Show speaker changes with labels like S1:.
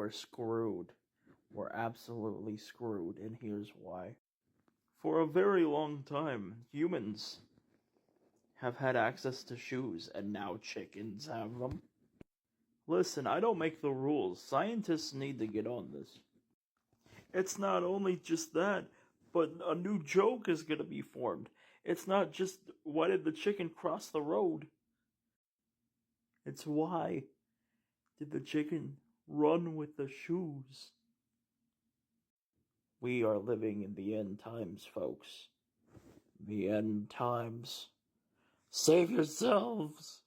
S1: we're screwed. We're absolutely screwed, and here's why. For a very long time, humans have had access to shoes, and now chickens have them. Listen, I don't make the rules. Scientists need to get on this. It's not only just that, but a new joke is gonna be formed. It's not just why did the chicken cross the road? It's why did the chicken run with the shoes? We are living in the end times, folks. The end times. Save yourselves!